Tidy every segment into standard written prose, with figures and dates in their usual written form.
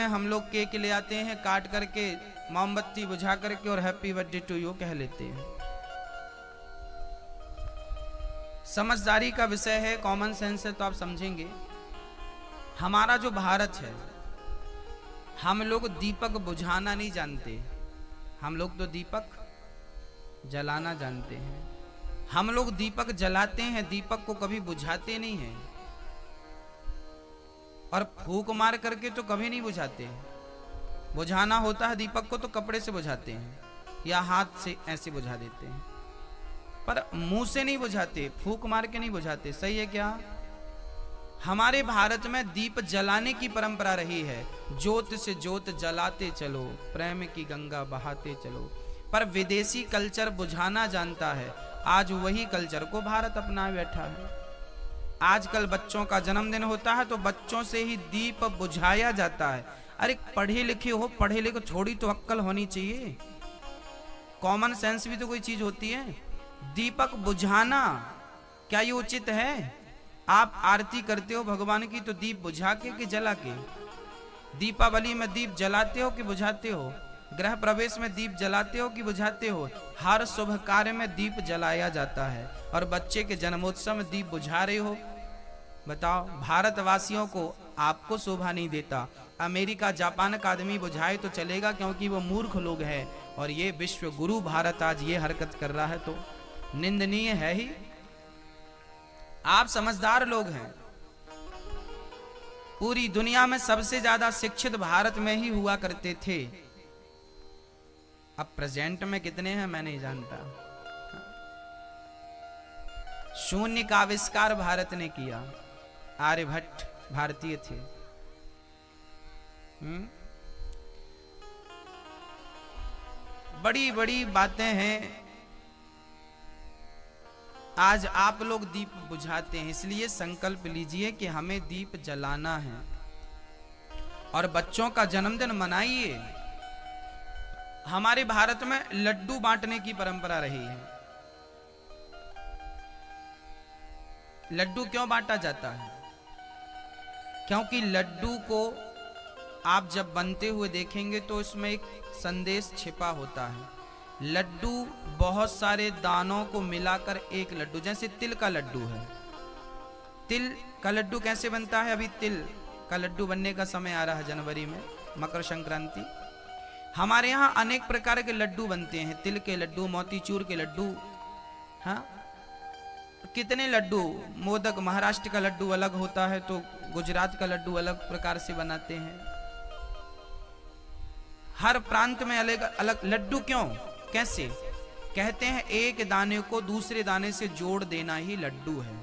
में हम लोग केक ले आते हैं, काट करके मोमबत्ती बुझा करके और हैप्पी बर्थडे टू यू कह लेते हैं। समझदारी का विषय है, कॉमन सेंस है, तो आप समझेंगे। हमारा जो भारत है, हम लोग दीपक बुझाना नहीं जानते, हम लोग तो दीपक जलाना जानते हैं। हम लोग दीपक जलाते हैं, दीपक को कभी बुझाते नहीं हैं, और फूंक मार करके तो कभी नहीं बुझाते। बुझाना होता है दीपक को तो कपड़े से बुझाते हैं या हाथ से ऐसे बुझा देते हैं, पर मुंह से नहीं बुझाते, फूंक मार के नहीं बुझाते। सही है क्या? हमारे भारत में दीप जलाने की परंपरा रही है। ज्योत से ज्योत जलाते चलो, प्रेम की गंगा बहाते चलो। पर विदेशी कल्चर बुझाना जानता है, आज वही कल्चर को भारत अपना बैठा है। आजकल बच्चों का जन्मदिन होता है तो बच्चों से ही दीप बुझाया जाता है। अरे पढ़े लिखे हो, पढ़े लिखे, थोड़ी तो अक्ल होनी चाहिए, कॉमन सेंस भी तो कोई चीज होती है। दीपक बुझाना क्या ये उचित है? आप आरती करते हो भगवान की तो दीप बुझा के कि जला के? दीपावली में दीप जलाते हो कि बुझाते हो? गृह प्रवेश में दीप जलाते हो कि बुझाते हो? हर शुभ कार्य में दीप जलाया जाता है, और बच्चे के जन्मोत्सव में दीप बुझा रहे हो। बताओ, भारतवासियों को आपको शोभा नहीं देता। अमेरिका जापान का आदमी बुझाए तो चलेगा, क्योंकि वो मूर्ख लोग हैं, और ये विश्व गुरु भारत आज ये हरकत कर रहा है तो निंदनीय है ही। आप समझदार लोग हैं। पूरी दुनिया में सबसे ज्यादा शिक्षित भारत में ही हुआ करते थे। अब प्रेजेंट में कितने हैं मैं नहीं जानता। शून्य का आविष्कार भारत ने किया, आर्यभट्ट भारतीय थे। बड़ी बड़ी बातें हैं। आज आप लोग दीप बुझाते हैं, इसलिए संकल्प लीजिए कि हमें दीप जलाना है और बच्चों का जन्मदिन मनाइए। हमारे भारत में लड्डू बांटने की परंपरा रही है। लड्डू क्यों बांटा जाता है? क्योंकि लड्डू को आप जब बनते हुए देखेंगे तो इसमें एक संदेश छिपा होता है। लड्डू बहुत सारे दानों को मिलाकर एक लड्डू, जैसे तिल का लड्डू है। तिल का लड्डू कैसे बनता है? अभी तिल का लड्डू बनने का समय आ रहा है जनवरी में, मकर संक्रांति। हमारे यहाँ अनेक प्रकार के लड्डू बनते हैं, तिल के लड्डू, मोतीचूर के लड्डू, हाँ कितने लड्डू। मोदक, महाराष्ट्र का लड्डू अलग होता है तो गुजरात का लड्डू अलग प्रकार से बनाते हैं। हर प्रांत में अलग अलग लड्डू। क्यों, कैसे? कहते हैं एक दाने को दूसरे दाने से जोड़ देना ही लड्डू है।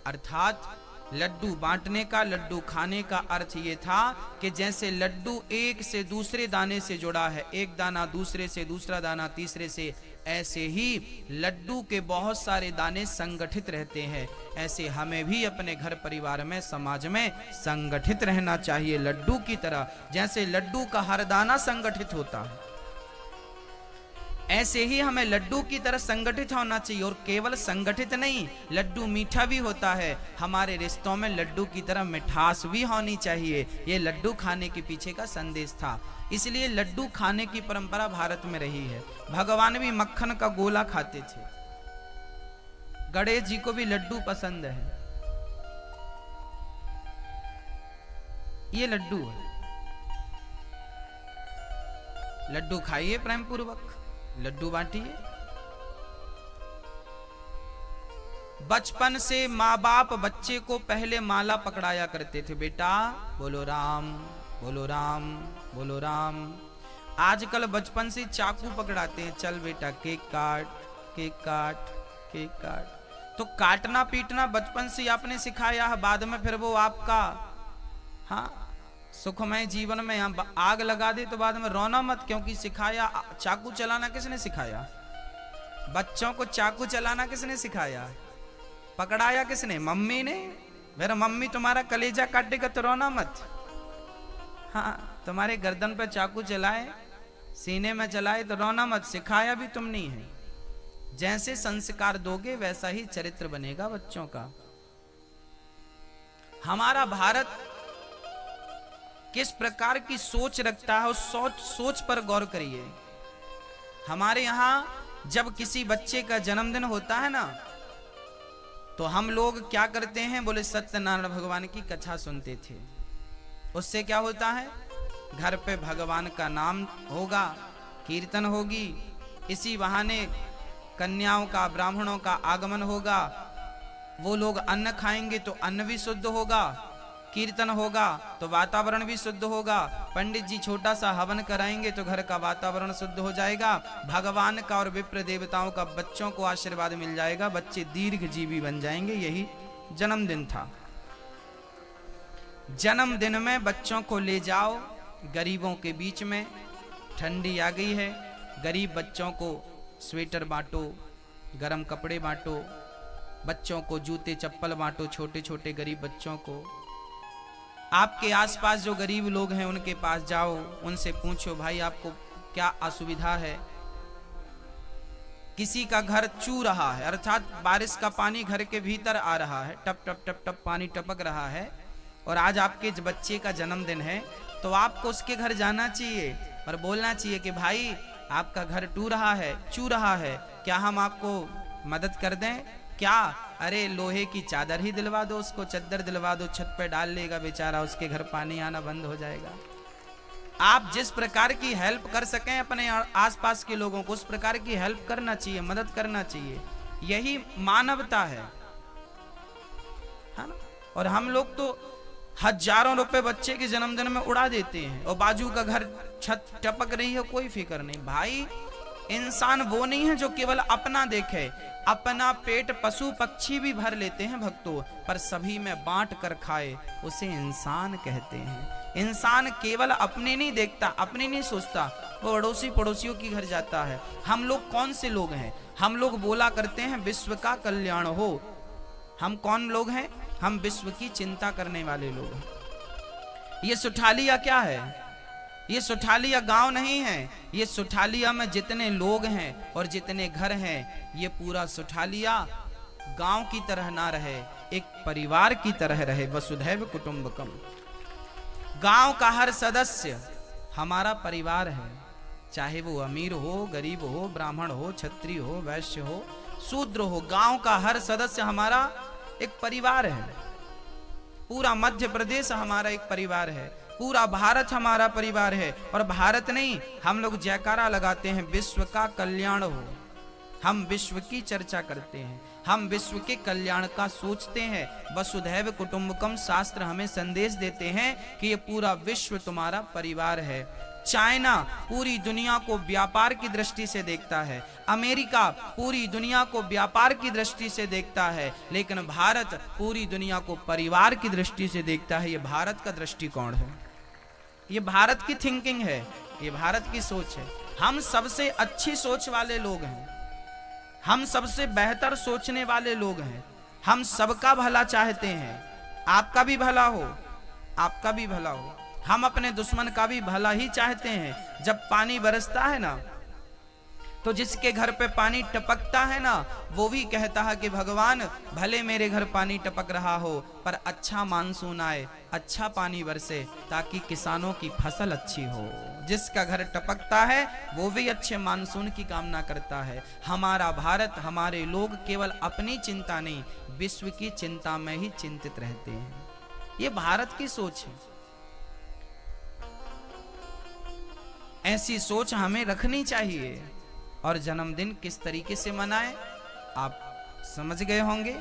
अर्थात लड्डू बांटने का, लड्डू खाने का अर्थ ये था कि जैसे लड्डू एक से दूसरे दाने से जुड़ा है, एक दाना दूसरे से, दूसरा दाना तीसरे से, ऐसे ही लड्डू के बहुत सारे दाने संगठित रहते हैं। ऐसे हमें भी अपने घर परिवार में, समाज में संगठित रहना चाहिए लड्डू की तरह। जैसे लड्डू का हर दाना संगठित होता है, ऐसे ही हमें लड्डू की तरह संगठित होना चाहिए। और केवल संगठित नहीं, लड्डू मीठा भी होता है। हमारे रिश्तों में लड्डू की तरह मिठास भी होनी चाहिए। ये लड्डू खाने के पीछे का संदेश था, इसलिए लड्डू खाने की परंपरा भारत में रही है। भगवान भी मक्खन का गोला खाते थे। गणेश जी को भी लड्डू पसंद है। ये लड्डू है, लड्डू खाइए प्रेम पूर्वक, लड्डू बांटिए। बचपन से माँ बाप बच्चे को पहले माला पकड़ाया करते थे, बेटा बोलो राम, बोलो राम, बोलो राम। आजकल बचपन से चाकू पकड़ाते हैं, चल बेटा केक काट, केक काट, केक काट। तो काटना पीटना बचपन से आपने सिखाया है, बाद में फिर वो आपका हाँ सुखमय जीवन में आग लगा दे तो बाद में रोना मत, क्योंकि सिखाया। चाकू चलाना किसने सिखाया? बच्चों को चाकू चलाना किसने सिखाया? पकड़ाया किसने? मम्मी ने। मेरा मम्मी तुम्हारा कलेजा काटेगा तो रोना मत। हाँ, तुम्हारे गर्दन पर चाकू चलाए, सीने में चलाए तो रोना मत। सिखाया भी तुम नहीं है। जैसे संस्कार दोगे वैसा ही चरित्र बनेगा बच्चों का। हमारा भारत किस प्रकार की सोच रखता है, उस सोच पर गौर करिए। हमारे यहाँ जब किसी बच्चे का जन्मदिन होता है ना, तो हम लोग क्या करते हैं, बोले सत्यनारायण भगवान की कथा सुनते थे। उससे क्या होता है, घर पे भगवान का नाम होगा, कीर्तन होगी, इसी बहाने कन्याओं का, ब्राह्मणों का आगमन होगा, वो लोग अन्न खाएंगे तो अन्न भी शुद्ध होगा, कीर्तन होगा तो वातावरण भी शुद्ध होगा, पंडित जी छोटा सा हवन कराएंगे तो घर का वातावरण शुद्ध हो जाएगा, भगवान का और विप्र देवताओं का बच्चों को आशीर्वाद मिल जाएगा, बच्चे दीर्घजीवी बन जाएंगे। यही जन्मदिन था। जन्मदिन में बच्चों को ले जाओ गरीबों के बीच में, ठंडी आ गई है, गरीब बच्चों को स्वेटर बांटो, गरम कपड़े बांटो, बच्चों को जूते चप्पल बांटो, छोटे छोटे गरीब बच्चों को। आपके आसपास जो गरीब लोग हैं उनके पास जाओ, उनसे पूछो भाई आपको क्या असुविधा है। किसी का घर चू रहा है, अर्थात बारिश का पानी घर के भीतर आ रहा है, टप टप टप टप पानी टपक रहा है, और आज आपके बच्चे का जन्मदिन है, तो आपको उसके घर जाना चाहिए और बोलना चाहिए कि भाई आपका घर टू रहा है, चू रहा है, क्या हम आपको मदद कर दें क्या? अरे लोहे की चादर ही दिलवा दो उसको, चद्दर दिलवा दो, छत पे डाल लेगा बेचारा, उसके घर पानी आना बंद हो जाएगा। आप जिस प्रकार की हेल्प कर सकें अपने आसपास के लोगों को, उस प्रकार की हेल्प करना चाहिए, मदद करना चाहिए। यही मानवता है ना? और हम लोग तो हजारों रुपए बच्चे के जन्मदिन में उड़ा देते हैं, और बाजू का घर छत टपक रही है, कोई फिक्र नहीं। भाई इंसान वो नहीं है जो केवल अपना देखे, अपना पेट पशु पक्षी भी भर लेते हैं भक्तों, पर सभी में बांट कर खाए उसे इंसान कहते हैं। इंसान केवल अपने नहीं देखता, अपने नहीं सोचता, वो अड़ोसी पड़ोसियों की घर जाता है। हम लोग कौन से लोग हैं? हम लोग बोला करते हैं विश्व का कल्याण हो। हम कौन लोग हैं? हम विश्व की चिंता करने वाले लोग हैं। ये सुठालिया क्या है? ये सुठालिया गांव नहीं है, ये सुठालिया में जितने लोग हैं और जितने घर हैं, ये पूरा सुठालिया गांव की तरह ना रहे, एक परिवार की तरह रहे। वसुधैव कुटुंबकम। गांव का हर सदस्य हमारा परिवार है, चाहे वो अमीर हो, गरीब हो, ब्राह्मण हो, क्षत्रिय हो, वैश्य हो, शूद्र हो, गांव का हर सदस्य हमारा एक परिवार है। पूरा मध्य प्रदेश हमारा एक परिवार है, पूरा भारत हमारा परिवार है। और भारत नहीं, हम लोग जयकारा लगाते हैं विश्व का कल्याण हो। हम विश्व की चर्चा करते हैं, हम विश्व के कल्याण का सोचते हैं। वसुधैव कुटुंबकम शास्त्र हमें संदेश देते हैं कि ये पूरा विश्व तुम्हारा परिवार है। चाइना पूरी दुनिया को व्यापार की दृष्टि से देखता है, अमेरिका पूरी दुनिया को व्यापार की दृष्टि से देखता है, लेकिन भारत पूरी दुनिया को परिवार की दृष्टि से देखता है। ये भारत का दृष्टिकोण है, ये भारत की थिंकिंग है, ये भारत की सोच है। हम सबसे अच्छी सोच वाले लोग हैं, हम सबसे बेहतर सोचने वाले लोग हैं, हम सबका भला चाहते हैं। आपका भी भला हो, आपका भी भला हो। हम अपने दुश्मन का भी भला ही चाहते हैं। जब पानी बरसता है ना, तो जिसके घर पे पानी टपकता है ना, वो भी कहता है कि भगवान भले मेरे घर पानी टपक रहा हो, पर अच्छा मानसून आए, अच्छा पानी बरसे, ताकि किसानों की फसल अच्छी हो। जिसका घर टपकता है वो भी अच्छे मानसून की कामना करता है। हमारा भारत, हमारे लोग केवल अपनी चिंता नहीं, विश्व की चिंता में ही चिंतित रहते हैं। ये भारत की सोच है। ऐसी सोच हमें रखनी चाहिए। और जन्मदिन किस तरीके से मनाएं आप समझ गए होंगे।